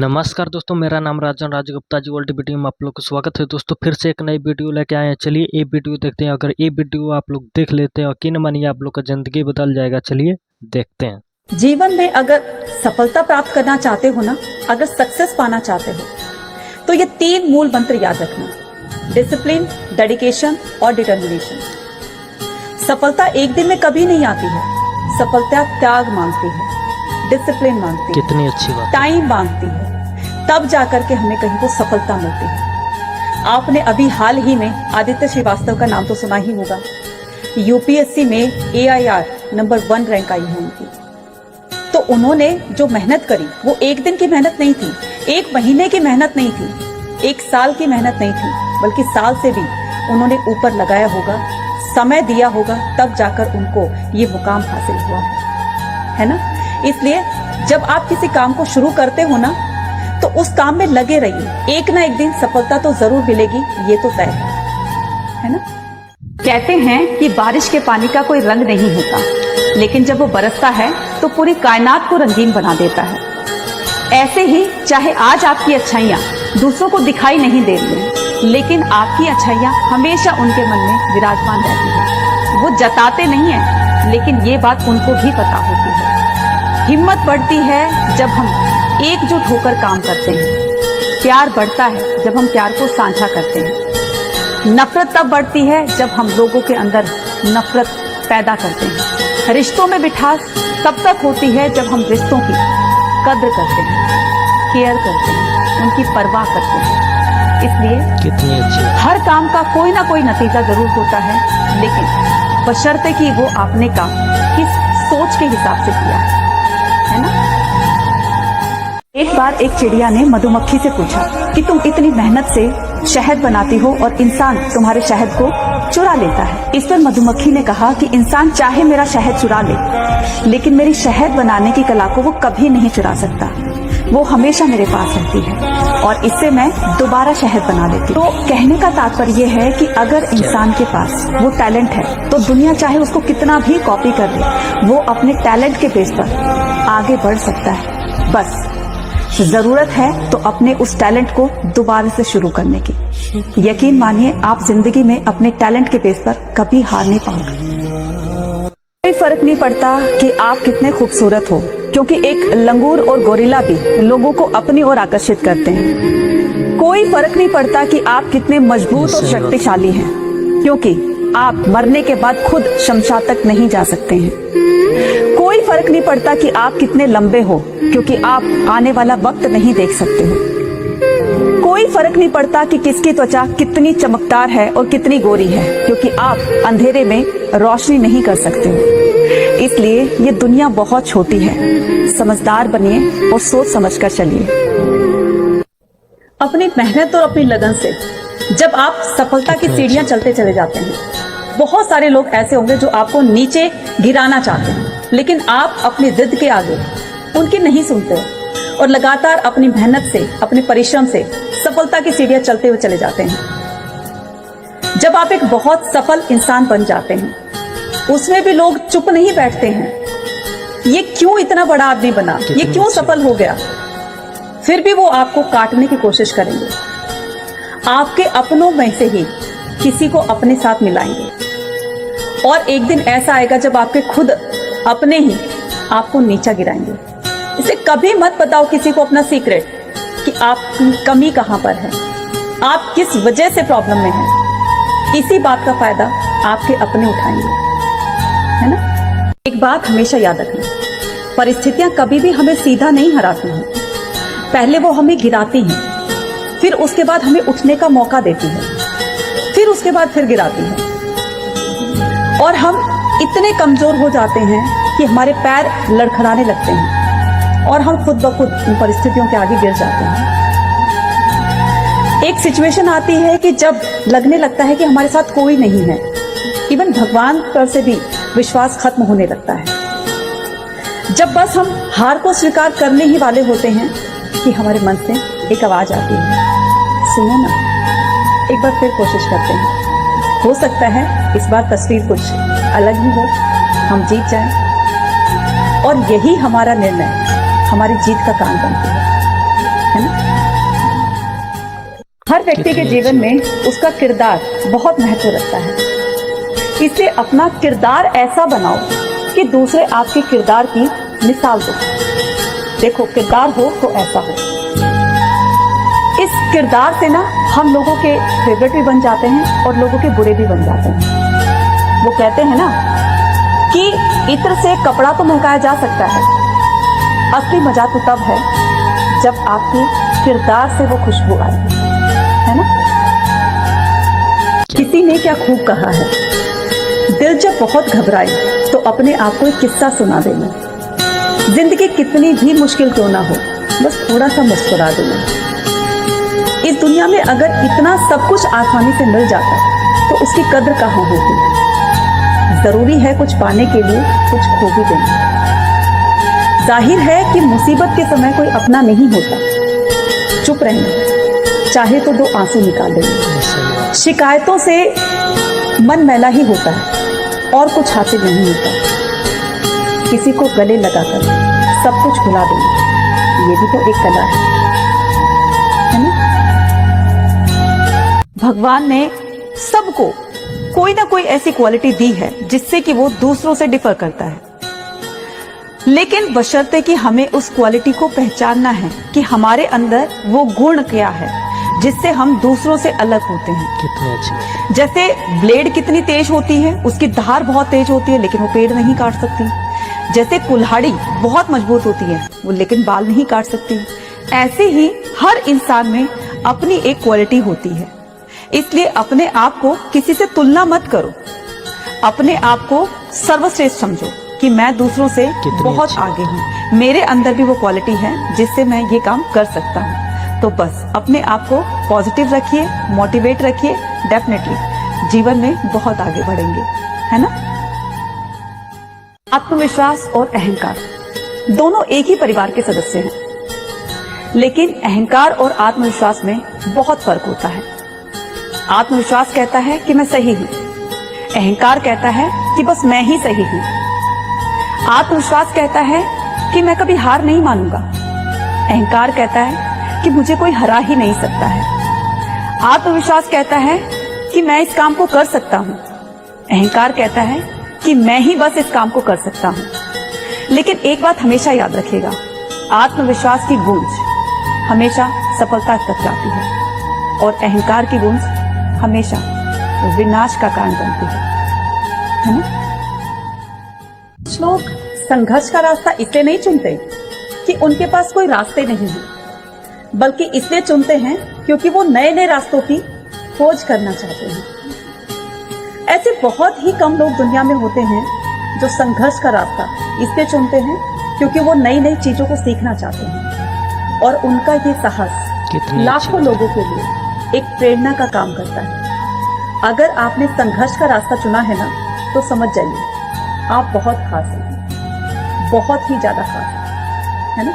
नमस्कार दोस्तों, मेरा नाम राजन राजगुप्ता जी वर्ल्ड वीडियो में आप लोग को स्वागत है। दोस्तों फिर से एक नई वीडियो लेके आए हैं। चलिए ये वीडियो देखते हैं। अगर ये वीडियो आप लोग देख लेते हैं यकीन मानिए आप लोग का जिंदगी बदल जाएगा। चलिए देखते हैं। जीवन में अगर सफलता प्राप्त करना चाहते हो ना, अगर सक्सेस पाना चाहते हो तो ये 3 मूल मंत्र याद रखना: डिसिप्लिन, डेडिकेशन और डिटर्मिनेशन। सफलता एक दिन में कभी नहीं आती है। सफलता त्याग मांगती है, डिसिप्लिन मांगती है, कितनी अच्छी बात, टाइम मांगती है, तब जाकर के हमें कहीं को सफलता मिलती है। आपने अभी हाल ही में आदित्य श्रीवास्तव का नाम तो सुना ही होगा। यूपीएससी में AIR नंबर 1 रैंक आई है उनकी। तो उन्होंने जो मेहनत करी वो एक दिन की मेहनत नहीं थी, 1 महीने की मेहनत नहीं थी, 1 साल की मेहनत नहीं थी, बल्कि साल से भी उन्होंने ऊपर लगाया होगा, समय दिया होगा, तब जाकर उनको ये मुकाम हासिल हुआ है ना। इसलिए जब आप किसी काम को शुरू करते हो ना तो उस काम में लगे रहिए, एक ना एक दिन सफलता तो जरूर मिलेगी, ये तो तय है ना। कहते हैं कि बारिश के पानी का कोई रंग नहीं होता, लेकिन जब वो बरसता है तो पूरी कायनात को रंगीन बना देता है। ऐसे ही चाहे आज आपकी अच्छाइयाँ दूसरों को दिखाई नहीं दे रही हैं, लेकिन आपकी अच्छाइयाँ हमेशा उनके मन में विराजमान रहती है। वो जताते नहीं है, लेकिन ये बात उनको भी पता होती है। हिम्मत बढ़ती है जब हम एकजुट होकर काम करते हैं। प्यार बढ़ता है जब हम प्यार को साझा करते हैं। नफरत तब बढ़ती है जब हम लोगों के अंदर नफरत पैदा करते हैं। रिश्तों में मिठास तब तक होती है जब हम रिश्तों की कद्र करते हैं, केयर करते हैं, उनकी परवाह करते हैं। इसलिए कितनी अच्छी हर काम का कोई ना कोई नतीजा जरूर होता है, लेकिन बशर्ते कि वो आपने काम किस सोच के हिसाब से किया है ना। एक बार एक चिड़िया ने मधुमक्खी से पूछा कि तुम इतनी मेहनत से शहद बनाती हो और इंसान तुम्हारे शहद को चुरा लेता है। इस पर मधुमक्खी ने कहा कि इंसान चाहे मेरा शहद चुरा ले, लेकिन मेरी शहद बनाने की कला को वो कभी नहीं चुरा सकता। वो हमेशा मेरे पास रहती है और इससे मैं दोबारा शहद बना लेती हूँ। तो कहने का तात्पर्य ये है कि अगर इंसान के पास वो टैलेंट है तो दुनिया चाहे उसको कितना भी कॉपी कर ले, वो अपने टैलेंट के बेस पर आगे बढ़ सकता है। बस जरूरत है तो अपने उस टैलेंट को दोबारा से शुरू करने की। यकीन मानिए आप जिंदगी में अपने टैलेंट के बेस पर कभी हार नहीं पाओगे। कोई फर्क नहीं पड़ता कि आप कितने खूबसूरत हो, क्योंकि एक लंगूर और गोरिल्ला भी लोगों को अपनी ओर आकर्षित करते हैं। कोई फर्क नहीं पड़ता कि आप कितने मजबूत और शक्तिशाली हैं, क्योंकि आप मरने के बाद खुद शमशान तक नहीं जा सकते हैं। कोई फर्क नहीं पड़ता कि आप कितने लंबे हो, क्योंकि आप आने वाला वक्त नहीं देख सकते हो। कोई फर्क नहीं पड़ता कि किसकी त्वचा कितनी चमकदार है और कितनी गोरी है, क्योंकि आप अंधेरे में रोशनी नहीं कर सकते हो। इसलिए ये दुनिया बहुत छोटी है, समझदार बनिए और सोच समझकर चलिए। अपनी मेहनत और अपनी लगन से जब आप सफलता की सीढ़ियां चलते चले जाते हैं, बहुत सारे लोग ऐसे होंगे जो आपको नीचे गिराना चाहते हैं, लेकिन आप अपनी जिद के आगे उनकी नहीं सुनते हो और लगातार अपनी मेहनत से, अपने परिश्रम से सफलता की सीढ़ियां चलते हुए चले जाते हैं। जब आप एक बहुत सफल इंसान बन जाते हैं, उसमें भी लोग चुप नहीं बैठते हैं। ये क्यों इतना बड़ा आदमी बना, ये क्यों सफल हो गया, फिर भी वो आपको काटने की कोशिश करेंगे। आपके अपनों में से ही किसी को अपने साथ मिलाएंगे और एक दिन ऐसा आएगा जब आपके खुद अपने ही आपको नीचा गिराएंगे। इसे कभी मत बताओ किसी को अपना सीक्रेट कि आपकी कमी कहां पर है, आप किस वजह से प्रॉब्लम में हैं। इसी बात का फायदा आपके अपने उठाएंगे, है ना। एक बात हमेशा याद रखना, परिस्थितियां कभी भी हमें सीधा नहीं हराती हैं। पहले वो हमें गिराती हैं, फिर उसके बाद हमें उठने का मौका देती है, फिर उसके बाद फिर गिराती है और हम इतने कमजोर हो जाते हैं कि हमारे पैर लड़खड़ाने लगते हैं और हम खुद ब खुद उन परिस्थितियों के आगे गिर जाते हैं। एक सिचुएशन आती है कि जब लगने लगता है कि हमारे साथ कोई नहीं है, इवन भगवान पर से भी विश्वास खत्म होने लगता है। जब बस हम हार को स्वीकार करने ही वाले होते हैं कि हमारे मन से एक आवाज आती है, सुनो ना, एक बार फिर कोशिश करते हैं, हो सकता है इस बार तस्वीर कुछ अलग ही हो, हम जीत जाएं। और यही हमारा निर्णय हमारी जीत का कारण बनती है। है ना। हर व्यक्ति के जीवन में उसका किरदार बहुत महत्व रखता है, इसलिए अपना किरदार ऐसा बनाओ कि दूसरे आपके किरदार की मिसाल दो। देखो, किरदार हो तो ऐसा हो। इस किरदार से ना हम लोगों के फेवरेट भी बन जाते हैं और लोगों के बुरे भी बन जाते हैं। वो कहते हैं ना कि इत्र से कपड़ा तो महकाया जा सकता है, असली मजा तो तब है जब आपके किरदार से वो खुशबू आए, है ना। किसी ने क्या खूब कहा है, दिल जब बहुत घबराए तो अपने आप को एक किस्सा सुना देना। जिंदगी कितनी भी मुश्किल क्यों ना हो, बस थोड़ा सा मुस्कुरा देना। इस दुनिया में अगर इतना सब कुछ आसानी से मिल जाता तो उसकी कद्र कहाँ होती। जरूरी है कुछ पाने के लिए कुछ खो भी देना। जाहिर है कि मुसीबत के समय कोई अपना नहीं होता। चुप रहना, चाहे तो 2 आंसू निकाल देना। शिकायतों से मन मैला ही होता है और कुछ हासिल नहीं होता। किसी को गले लगाकर सब कुछ भुला देना, ये भी तो एक कला है ना। भगवान ने सबको कोई ना कोई ऐसी क्वालिटी दी है जिससे कि वो दूसरों से डिफर करता है, लेकिन बशर्ते कि हमें उस क्वालिटी को पहचानना है कि हमारे अंदर वो गुण क्या है जिससे हम दूसरों से अलग होते हैं। कितनी अच्छी। जैसे ब्लेड कितनी तेज होती है, उसकी धार बहुत तेज होती है लेकिन वो पेड़ नहीं काट सकती। जैसे कुल्हाड़ी बहुत मजबूत होती है वो लेकिन बाल नहीं काट सकती। ऐसे ही हर इंसान में अपनी एक क्वालिटी होती है, इसलिए अपने आप को किसी से तुलना मत करो। अपने आप को सर्वश्रेष्ठ समझो कि मैं दूसरों से बहुत आगे हूँ, मेरे अंदर भी वो क्वालिटी है जिससे मैं ये काम कर सकता हूँ। तो बस अपने आप को पॉजिटिव रखिए, मोटिवेट रखिए, डेफिनेटली जीवन में बहुत आगे बढ़ेंगे, है ना। आत्मविश्वास और अहंकार दोनों एक ही परिवार के सदस्य हैं, लेकिन अहंकार और आत्मविश्वास में बहुत फर्क होता है। आत्मविश्वास कहता है कि मैं सही हूं, अहंकार कहता है कि बस मैं ही सही हूं। आत्मविश्वास कहता है कि मैं कभी हार नहीं मानूंगा, अहंकार कहता है कि मुझे कोई हरा ही नहीं सकता है। आत्मविश्वास कहता है कि मैं इस काम को कर सकता हूं, अहंकार कहता है कि मैं ही बस इस काम को कर सकता हूं। लेकिन एक बात हमेशा याद रखिएगा, आत्मविश्वास की गूंज हमेशा सफलता तक जाती है और अहंकार की गूंज हमेशा विनाश का कारण बनती है ना। कुछ लोग संघर्ष का रास्ता इसलिए नहीं चुनते कि उनके पास कोई रास्ते नहीं है, बल्कि इसलिए चुनते हैं क्योंकि वो नए नए रास्तों की खोज करना चाहते हैं। ऐसे बहुत ही कम लोग दुनिया में होते हैं जो संघर्ष का रास्ता इसलिए चुनते हैं क्योंकि वो नई नई चीजों को सीखना चाहते हैं और उनका ये साहस लाखों लोगों के लिए एक प्रेरणा का काम करता है। अगर आपने संघर्ष का रास्ता चुना है ना, तो समझ जाइए आप बहुत खास हैं, बहुत ही ज्यादा खास, है ना।